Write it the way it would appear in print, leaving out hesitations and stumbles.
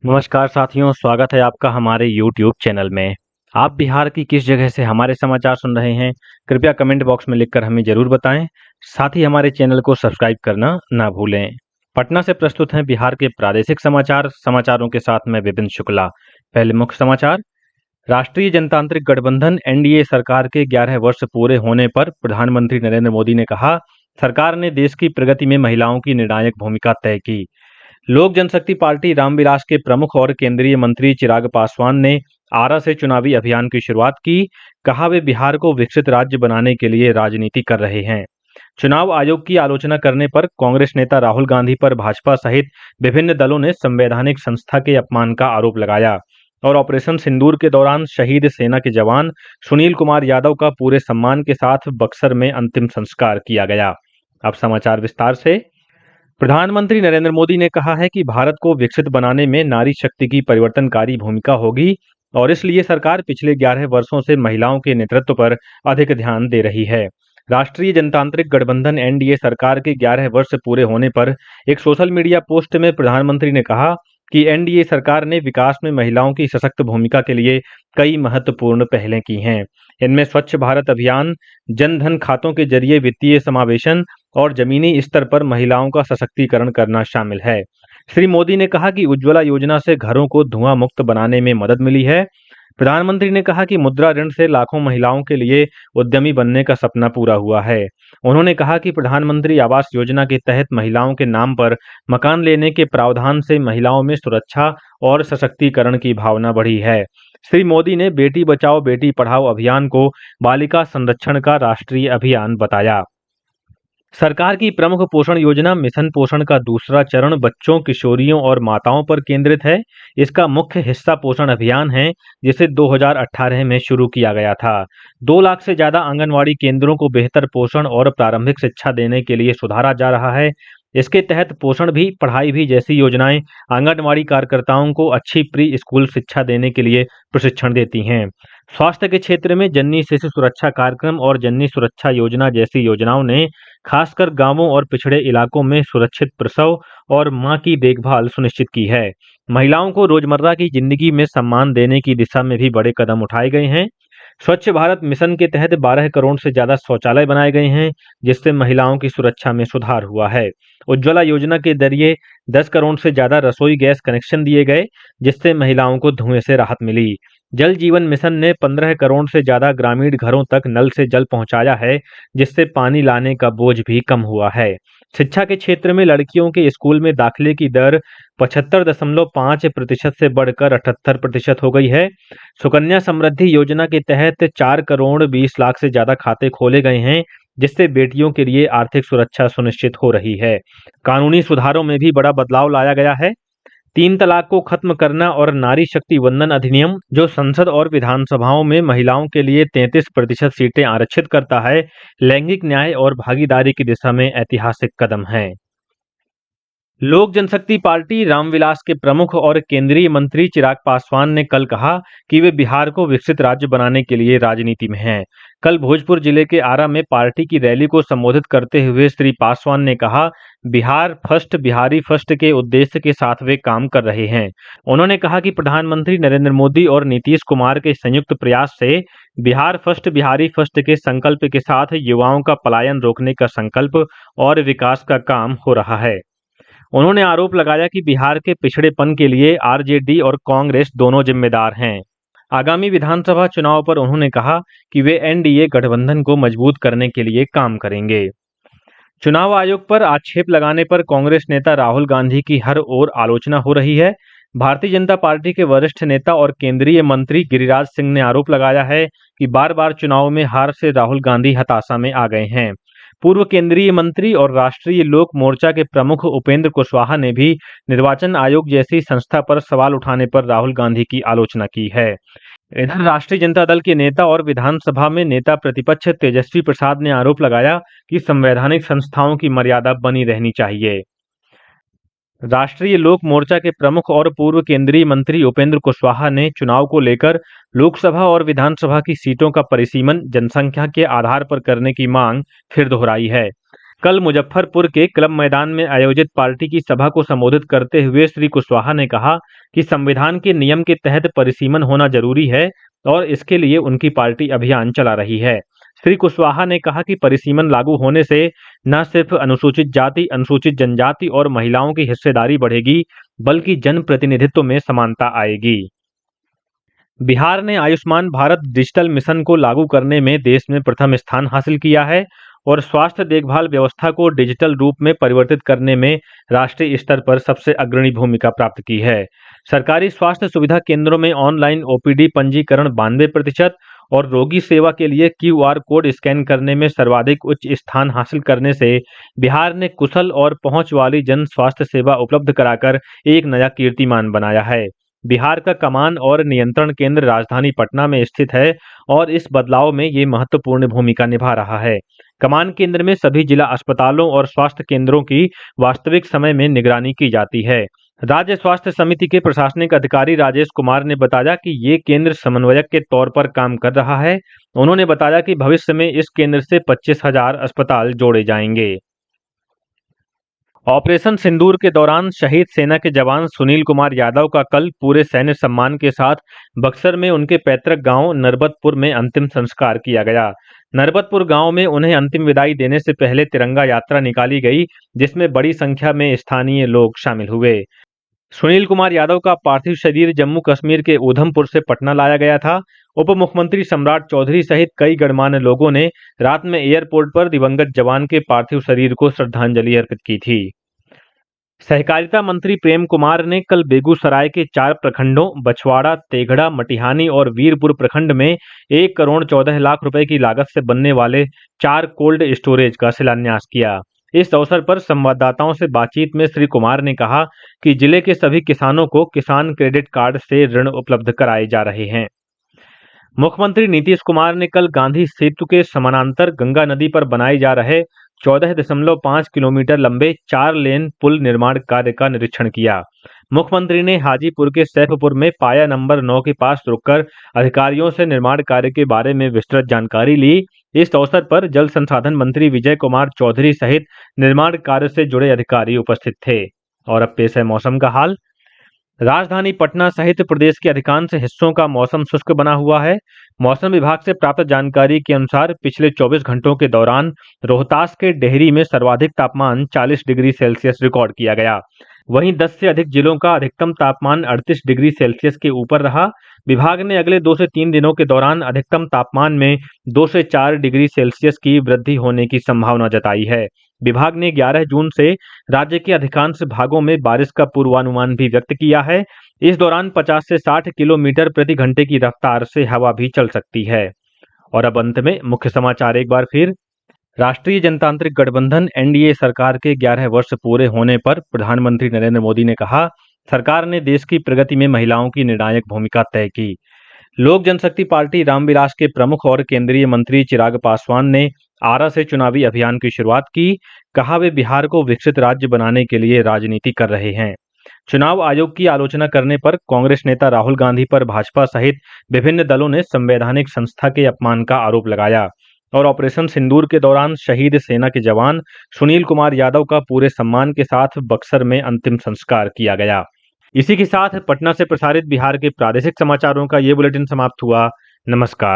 नमस्कार साथियों, स्वागत है आपका हमारे YouTube चैनल में। आप बिहार की किस जगह से हमारे समाचार सुन रहे हैं, कृपया कमेंट बॉक्स में लिखकर हमें ज़रूर बताएं। साथ ही हमारे चैनल को सब्सक्राइब करना ना भूलें। पटना से प्रस्तुत हैं बिहार के प्रादेशिक समाचार। समाचारों के साथ मैं विपिन शुक्ला। पहले मुख्य समाचार। राष्ट्रीय जनतांत्रिक गठबंधन एनडीए सरकार के 11 वर्ष पूरे होने पर प्रधानमंत्री नरेंद्र मोदी ने कहा, सरकार ने देश की प्रगति में महिलाओं की निर्णायक भूमिका तय की। लोक जनशक्ति पार्टी रामविलास के प्रमुख और केंद्रीय मंत्री चिराग पासवान ने आरा से चुनावी अभियान की शुरुआत की। कहा, वे बिहार को विकसित राज्य बनाने के लिए राजनीति कर रहे हैं। चुनाव आयोग की आलोचना करने पर कांग्रेस नेता राहुल गांधी पर भाजपा सहित विभिन्न दलों ने संवैधानिक संस्था के अपमान का आरोप लगाया और ऑपरेशन सिंदूर के दौरान शहीद सेना के जवान सुनील कुमार यादव का पूरे सम्मान के साथ बक्सर में अंतिम संस्कार किया गया। अब समाचार विस्तार से। प्रधानमंत्री नरेंद्र मोदी ने कहा है कि भारत को विकसित बनाने में नारी शक्ति की परिवर्तनकारी भूमिका होगी और इसलिए सरकार पिछले 11 वर्षों से महिलाओं के नेतृत्व पर अधिक ध्यान दे रही है। राष्ट्रीय जनतांत्रिक गठबंधन एनडीए सरकार के 11 वर्ष पूरे होने पर एक सोशल मीडिया पोस्ट में प्रधानमंत्री ने कहा कि एनडीए सरकार ने विकास में महिलाओं की सशक्त भूमिका के लिए कई महत्वपूर्ण पहलें की हैं। इनमें स्वच्छ भारत अभियान, जन धन खातों के जरिए वित्तीय समावेशन और जमीनी स्तर पर महिलाओं का सशक्तिकरण करना शामिल है। श्री मोदी ने कहा कि उज्ज्वला योजना से घरों को धुआं मुक्त बनाने में मदद मिली है। प्रधानमंत्री ने कहा कि मुद्रा ऋण से लाखों महिलाओं के लिए उद्यमी बनने का सपना पूरा हुआ है। उन्होंने कहा कि प्रधानमंत्री आवास योजना के तहत महिलाओं के नाम पर मकान लेने के प्रावधान से महिलाओं में सुरक्षा और सशक्तिकरण की भावना बढ़ी है। श्री मोदी ने बेटी बचाओ बेटी पढ़ाओ अभियान को बालिका संरक्षण का राष्ट्रीय अभियान बताया। सरकार की प्रमुख पोषण योजना मिशन पोषण का दूसरा चरण बच्चों, किशोरियों और माताओं पर केंद्रित है। इसका मुख्य हिस्सा पोषण अभियान है, जिसे 2018 में शुरू किया गया था। 2 लाख से ज्यादा आंगनवाड़ी केंद्रों को बेहतर पोषण और प्रारंभिक शिक्षा देने के लिए सुधारा जा रहा है। इसके तहत पोषण भी, पढ़ाई भी जैसी योजनाएं आंगनवाड़ी कार्यकर्ताओं को अच्छी प्री स्कूल शिक्षा देने के लिए प्रशिक्षण देती हैं। स्वास्थ्य के क्षेत्र में जननी शिशु सुरक्षा कार्यक्रम और जननी सुरक्षा योजना जैसी योजनाओं ने खासकर गांवों और पिछड़े इलाकों में सुरक्षित प्रसव और मां की देखभाल सुनिश्चित की है। महिलाओं को रोजमर्रा की जिंदगी में सम्मान देने की दिशा में भी बड़े कदम उठाए गए हैं। स्वच्छ भारत मिशन के तहत 12 करोड़ से ज्यादा शौचालय बनाए गए हैं, जिससे महिलाओं की सुरक्षा में सुधार हुआ है। उज्ज्वला योजना के जरिए 10 करोड़ से ज्यादा रसोई गैस कनेक्शन दिए गए, जिससे महिलाओं को धुएं से राहत मिली। जल जीवन मिशन ने 15 करोड़ से ज्यादा ग्रामीण घरों तक नल से जल पहुंचाया है, जिससे पानी लाने का बोझ भी कम हुआ है। शिक्षा के क्षेत्र में लड़कियों के स्कूल में दाखिले की दर 75.5% से बढ़कर 78% हो गई है। सुकन्या समृद्धि योजना के तहत 4 करोड़ 20 लाख से ज्यादा खाते खोले गए हैं, जिससे बेटियों के लिए आर्थिक सुरक्षा सुनिश्चित हो रही है। कानूनी सुधारों में भी बड़ा बदलाव लाया गया है। 3 तलाक को खत्म करना और नारी शक्ति वंदन अधिनियम, जो संसद और विधानसभाओं में महिलाओं के लिए 33% सीटें आरक्षित करता है, लैंगिक न्याय और भागीदारी की दिशा में ऐतिहासिक कदम है। लोक जनशक्ति पार्टी रामविलास के प्रमुख और केंद्रीय मंत्री चिराग पासवान ने कल कहा कि वे बिहार को विकसित राज्य बनाने के लिए राजनीति में हैं। कल भोजपुर जिले के आरा में पार्टी की रैली को संबोधित करते हुए श्री पासवान ने कहा, बिहार फर्स्ट, बिहारी फर्स्ट के उद्देश्य के साथ वे काम कर रहे हैं। उन्होंने कहा कि प्रधानमंत्री नरेंद्र मोदी और नीतीश कुमार के संयुक्त प्रयास से बिहार फर्स्ट, बिहारी फर्स्ट के संकल्प के साथ युवाओं का पलायन रोकने का संकल्प और विकास का काम हो रहा है। उन्होंने आरोप लगाया कि बिहार के पिछड़ेपन के लिए आरजेडी और कांग्रेस दोनों जिम्मेदार हैं। आगामी विधानसभा चुनाव पर उन्होंने कहा कि वे एनडीए गठबंधन को मजबूत करने के लिए काम करेंगे। चुनाव आयोग पर आक्षेप लगाने पर कांग्रेस नेता राहुल गांधी की हर ओर आलोचना हो रही है। भारतीय जनता पार्टी के वरिष्ठ नेता और केंद्रीय मंत्री गिरिराज सिंह ने आरोप लगाया है कि बार बार चुनाव में हार से राहुल गांधी हताशा में आ गए हैं। पूर्व केंद्रीय मंत्री और राष्ट्रीय लोक मोर्चा के प्रमुख उपेंद्र कुशवाहा ने भी निर्वाचन आयोग जैसी संस्था पर सवाल उठाने पर राहुल गांधी की आलोचना की है। इधर राष्ट्रीय जनता दल के नेता और विधानसभा में नेता प्रतिपक्ष तेजस्वी प्रसाद ने आरोप लगाया कि संवैधानिक संस्थाओं की मर्यादा बनी रहनी चाहिए। राष्ट्रीय लोक मोर्चा के प्रमुख और पूर्व केंद्रीय मंत्री उपेंद्र कुशवाहा ने चुनाव को लेकर लोकसभा और विधानसभा की सीटों का परिसीमन जनसंख्या के आधार पर करने की मांग फिर दोहराई है। कल मुजफ्फरपुर के क्लब मैदान में आयोजित पार्टी की सभा को संबोधित करते हुए श्री कुशवाहा ने कहा कि संविधान के नियम के तहत परिसीमन होना जरूरी है और इसके लिए उनकी पार्टी अभियान चला रही है। श्री कुशवाहा ने कहा कि परिसीमन लागू होने से न सिर्फ अनुसूचित जाति, अनुसूचित जनजाति और महिलाओं की हिस्सेदारी बढ़ेगी, बल्कि जनप्रतिनिधित्व में समानता आएगी। बिहार ने आयुष्मान भारत डिजिटल मिशन को लागू करने में देश में प्रथम स्थान हासिल किया है और स्वास्थ्य देखभाल व्यवस्था को डिजिटल रूप में परिवर्तित करने में राष्ट्रीय स्तर पर सबसे अग्रणी भूमिका प्राप्त की है। सरकारी स्वास्थ्य सुविधा केंद्रों में ऑनलाइन ओपीडी पंजीकरण 92% और रोगी सेवा के लिए क्यूआर कोड स्कैन करने में सर्वाधिक उच्च स्थान हासिल करने से बिहार ने कुशल और पहुंच वाली जन स्वास्थ्य सेवा उपलब्ध कराकर एक नया कीर्तिमान बनाया है। बिहार का कमान और नियंत्रण केंद्र राजधानी पटना में स्थित है और इस बदलाव में ये महत्वपूर्ण भूमिका निभा रहा है। कमान केंद्र में सभी जिला अस्पतालों और स्वास्थ्य केंद्रों की वास्तविक समय में निगरानी की जाती है। राज्य स्वास्थ्य समिति के प्रशासनिक अधिकारी राजेश कुमार ने बताया कि ये केंद्र समन्वयक के तौर पर काम कर रहा है। उन्होंने बताया कि भविष्य में इस केंद्र से 25,000 अस्पताल जोड़े जाएंगे। ऑपरेशन सिंदूर के दौरान शहीद सेना के जवान सुनील कुमार यादव का कल पूरे सैन्य सम्मान के साथ बक्सर में उनके पैतृक गांव नरबतपुर में अंतिम संस्कार किया गया। नरबतपुर गांव में उन्हें अंतिम विदाई देने से पहले तिरंगा यात्रा निकाली गई, जिसमें बड़ी संख्या में स्थानीय लोग शामिल हुए। सुनील कुमार यादव का पार्थिव शरीर जम्मू कश्मीर के ऊधमपुर से पटना लाया गया था। उप मुख्यमंत्री सम्राट चौधरी सहित कई गणमान्य लोगों ने रात में एयरपोर्ट पर दिवंगत जवान के पार्थिव शरीर को श्रद्धांजलि अर्पित की थी। सहकारिता मंत्री प्रेम कुमार ने कल बेगूसराय के 4 प्रखंडों बछवाड़ा, तेघड़ा, मटिहानी और वीरपुर प्रखंड में 1 करोड़ 14 लाख रुपए की लागत से बनने वाले 4 कोल्ड स्टोरेज का शिलान्यास किया। इस अवसर पर संवाददाताओं से बातचीत में श्री कुमार ने कहा कि जिले के सभी किसानों को किसान क्रेडिट कार्ड से ऋण उपलब्ध कराए जा रहे हैं। मुख्यमंत्री नीतीश कुमार ने कल गांधी सेतु के समानांतर गंगा नदी पर बनाए जा रहे 14.5 किलोमीटर लंबे 4 लेन पुल निर्माण कार्य का निरीक्षण किया। मुख्यमंत्री ने हाजीपुर के सैफपुर में पाया नंबर 9 के पास रुककर अधिकारियों से निर्माण कार्य के बारे में विस्तृत जानकारी ली। इस अवसर पर जल संसाधन मंत्री विजय कुमार चौधरी सहित निर्माण कार्य से जुड़े अधिकारी उपस्थित थे। और अब पेश है मौसम का हाल। राजधानी पटना सहित प्रदेश के अधिकांश हिस्सों का मौसम शुष्क बना हुआ है। मौसम विभाग से प्राप्त जानकारी के अनुसार पिछले 24 घंटों के दौरान रोहतास के डेहरी में सर्वाधिक तापमान 40 डिग्री सेल्सियस रिकॉर्ड किया गया। वहीं 10 से अधिक जिलों का अधिकतम तापमान 38 डिग्री सेल्सियस के ऊपर रहा। विभाग ने अगले 2 से 3 दिनों के दौरान अधिकतम तापमान में 2 से 4 डिग्री सेल्सियस की वृद्धि होने की संभावना जताई है। विभाग ने 11 जून से राज्य के अधिकांश भागों में बारिश का पूर्वानुमान भी व्यक्त किया है। इस दौरान 50 से 60 किलोमीटर प्रति घंटे की रफ्तार से हवा भी चल सकती है। और अब अंत में मुख्य समाचार एक बार फिर। राष्ट्रीय जनतांत्रिक गठबंधन एनडीए सरकार के 11 वर्ष पूरे होने पर प्रधानमंत्री नरेंद्र मोदी ने कहा, सरकार ने देश की प्रगति में महिलाओं की निर्णायक भूमिका तय की। लोक जनशक्ति पार्टी रामविलास के प्रमुख और केंद्रीय मंत्री चिराग पासवान ने आरा से चुनावी अभियान की शुरुआत की। कहा, वे बिहार को विकसित राज्य बनाने के लिए राजनीति कर रहे हैं। चुनाव आयोग की आलोचना करने पर कांग्रेस नेता राहुल गांधी पर भाजपा सहित विभिन्न दलों ने संवैधानिक संस्था के अपमान का आरोप लगाया। और ऑपरेशन सिंदूर के दौरान शहीद सेना के जवान सुनील कुमार यादव का पूरे सम्मान के साथ बक्सर में अंतिम संस्कार किया गया। इसी के साथ पटना से प्रसारित बिहार के प्रादेशिक समाचारों का ये बुलेटिन समाप्त हुआ। नमस्कार।